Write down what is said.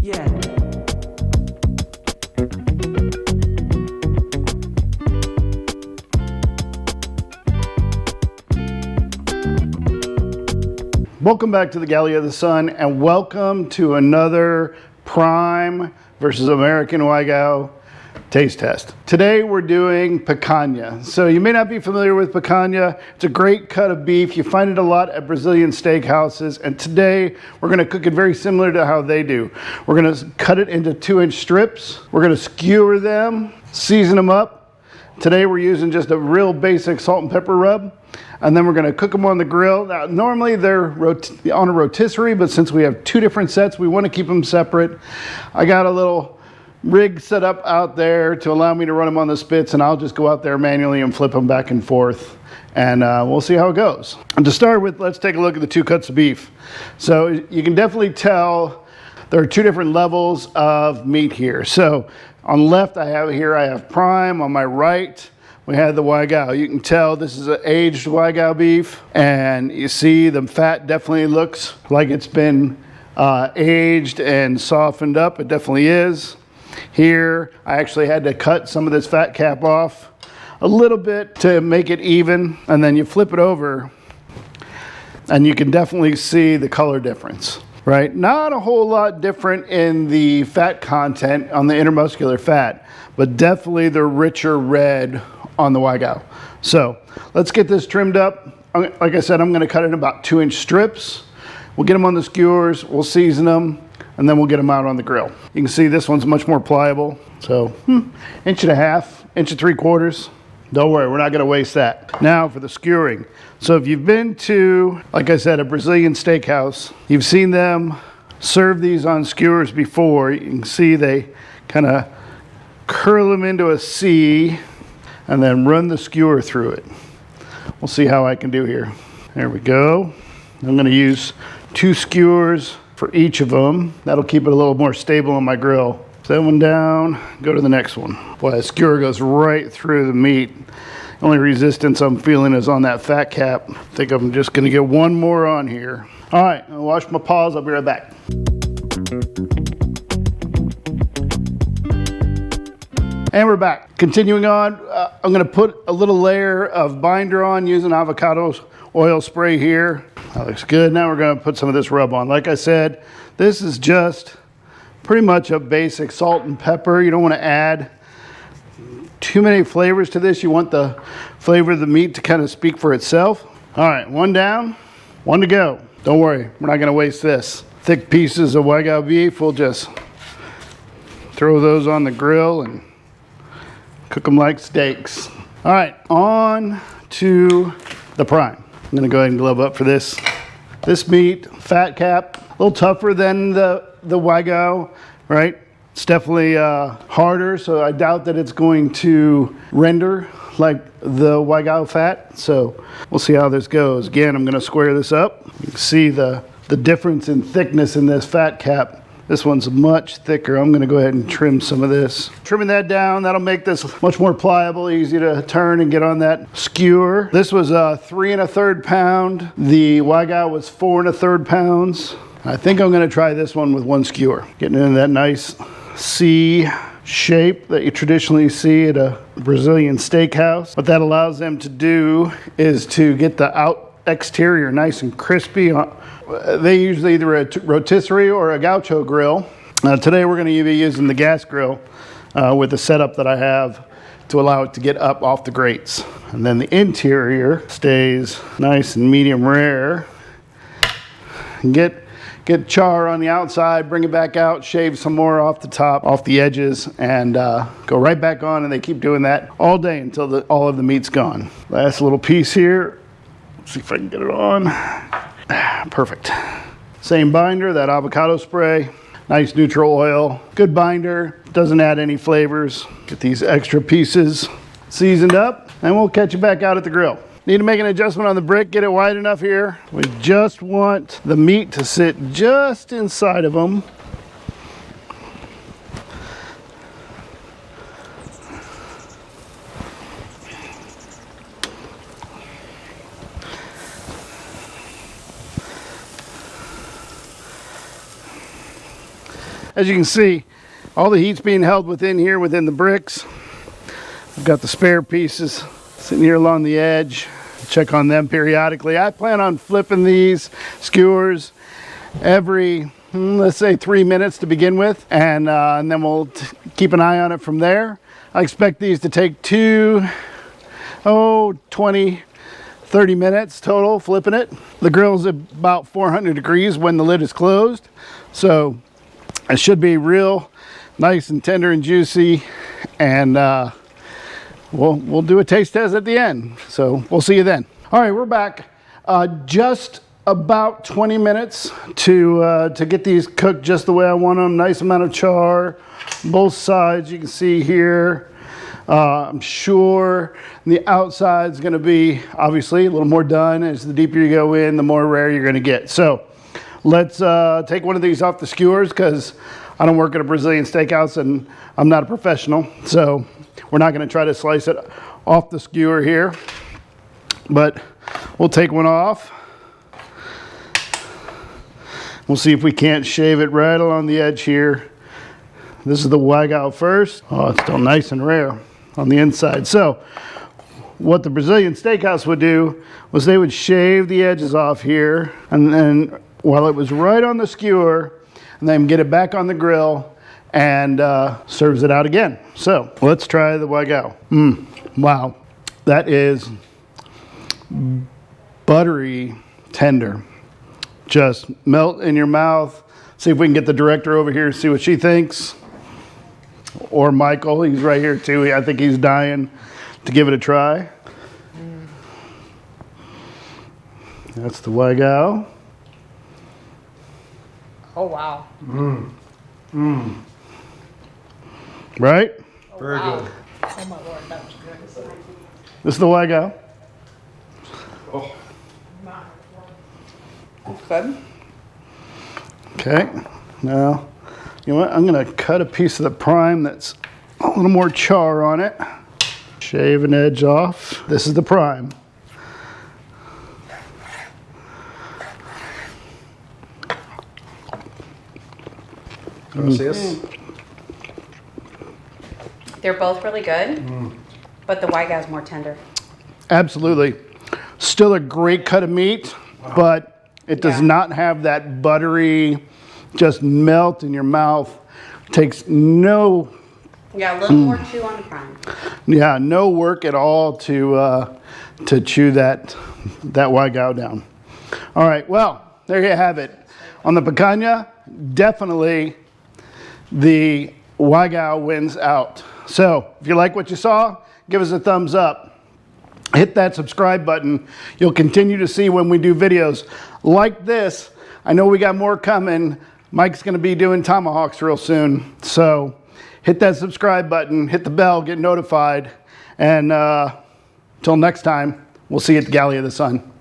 Yeah. Welcome back to the Galley of the Sun, and welcome to another Prime versus American Wagyu taste test. Today we're doing picanha. So you may not be familiar with picanha. It's a great cut of beef. You find it a lot at Brazilian steakhouses, and today we're going to cook it very similar to how they do. We're going to cut it into 2-inch strips. We're going to skewer them, season them up. Today we're using just a real basic salt and pepper rub. And then we're going to cook them on the grill. Now, normally they're on a rotisserie, but since we have 2 different sets, we want to keep them separate. I got a little rig set up out there to allow me to run them on the spits, and I'll just go out there manually and flip them back and forth, and we'll see how it goes. And to start with, let's take a look at the 2 cuts of beef. So you can definitely tell there are 2 different levels of meat here. So on the left, I have prime. On my right, we have the Wagyu. You can tell this is an aged Wagyu beef, and you see the fat definitely looks like it's been aged and softened up. It definitely is. Here, I actually had to cut some of this fat cap off a little bit to make it even, and then you flip it over, and you can definitely see the color difference. Right? Not a whole lot different in the fat content on the intermuscular fat, but definitely the richer red on the Wagyu. So let's get this trimmed up. Like I said, I'm going to cut it in about 2-inch strips. We'll get them on the skewers, we'll season them, and then we'll get them out on the grill. You can see this one's much more pliable. So 1.5 inches, 1.75 inches. Don't worry, we're not going to waste that. Now for the skewering. So if you've been to, like I said, a Brazilian steakhouse, you've seen them serve these on skewers before. You can see they kind of curl them into a C and then run the skewer through it. We'll see how I can do here. There we go. I'm going to use 2 skewers for each of them. That'll keep it a little more stable on my grill. Set one down, go to the next one. Boy, that skewer goes right through the meat. The only resistance I'm feeling is on that fat cap. I think I'm just going to get one more on here. All right, I'll wash my paws. I'll be right back. And we're back. Continuing on, I'm going to put a little layer of binder on using avocado oil spray here. That looks good. Now we're going to put some of this rub on. Like I said, this is just pretty much a basic salt and pepper. You don't want to add too many flavors to this. You want the flavor of the meat to kind of speak for itself. All right, 1 down, 1 to go. Don't worry, we're not going to waste this. Thick pieces of Wagyu beef, we'll just throw those on the grill and cook them like steaks. All right, on to the prime. I'm going to go ahead and glove up for this. This meat, fat cap, a little tougher than the Wagyu, right? It's definitely harder, so I doubt that it's going to render like the Wagyu fat. So we'll see how this goes. Again, I'm going to square this up. You can see the difference in thickness in this fat cap. This one's much thicker. I'm going to go ahead and trim some of this. Trimming that down, that'll make this much more pliable, easy to turn and get on that skewer. This was 3 1/3 pound. The Wagyu was 4 1/3 pounds. I think I'm going to try this one with 1 skewer. Getting into that nice C shape that you traditionally see at a Brazilian steakhouse. What that allows them to do is to get the exterior nice and crispy. They usually either a rotisserie or a gaucho grill. Today we're going to be using the gas grill with the setup that I have to allow it to get up off the grates. And then the interior stays nice and medium rare. And get char on the outside, bring it back out, shave some more off the top, off the edges, and go right back on, and they keep doing that all day until all of the meat's gone. Last little piece here. Let's see if I can get it on. Perfect. Same binder, that avocado spray. Nice neutral oil. Good binder. Doesn't add any flavors. Get these extra pieces seasoned up, and we'll catch you back out at the grill. Need to make an adjustment on the brick, get it wide enough here. We just want the meat to sit just inside of them. as you can see, all the heat's being held within here, within the bricks. I've got the spare pieces sitting here along the edge. Check on them periodically. I plan on flipping these skewers every, let's say, 3 minutes to begin with, and then we'll keep an eye on it from there. I expect these to take 20, 30 minutes total flipping it. The grill's about 400 degrees when the lid is closed, so it should be real nice and tender and juicy, and we'll do a taste test at the end, so we'll see you then. All right, we're back. Just about 20 minutes to get these cooked just the way I want them. Nice amount of char, both sides. You can see here. I'm sure the outside's going to be obviously a little more done. As the deeper you go in, the more rare you're going to get. So let's take one of these off the skewers, because I don't work at a Brazilian steakhouse and I'm not a professional. So we're not going to try to slice it off the skewer here, but we'll take one off. We'll see if we can't shave it right along the edge here. This is the Wagyu first. Oh, it's still nice and rare on the inside. So what the Brazilian steakhouse would do was they would shave the edges off here, and then while it was right on the skewer, and then get it back on the grill and serves it out again. So let's try the Wagyu. Wow, that is buttery tender. Just melt in your mouth. See if we can get the director over here, see what she thinks. Or Michael, he's right here too. I think he's dying to give it a try. That's the Wagyu. Oh, wow. Right? Oh, very wow. good. Oh, my Lord, that was good. This is the Wagyu. Oh, That's good. Okay, now, you know what? I'm gonna cut a piece of the prime that's a little more char on it. Shave an edge off. This is the prime. gracias. They're both really good, but the Wagyu is more tender. Absolutely. Still a great cut of meat, but it does not have that buttery, just melt in your mouth. Takes no, Yeah, a little more chew on the prime. yeah, no work at all to chew that Wagyu down. All right, well, there you have it. On the picanha, definitely the Wagyu wins out. So if you like what you saw, give us a thumbs up. Hit that subscribe button. You'll continue to see when we do videos like this. I know we got more coming. Mike's going to be doing tomahawks real soon. So hit that subscribe button, hit the bell, get notified. And till next time, we'll see you at the Galley of the Sun.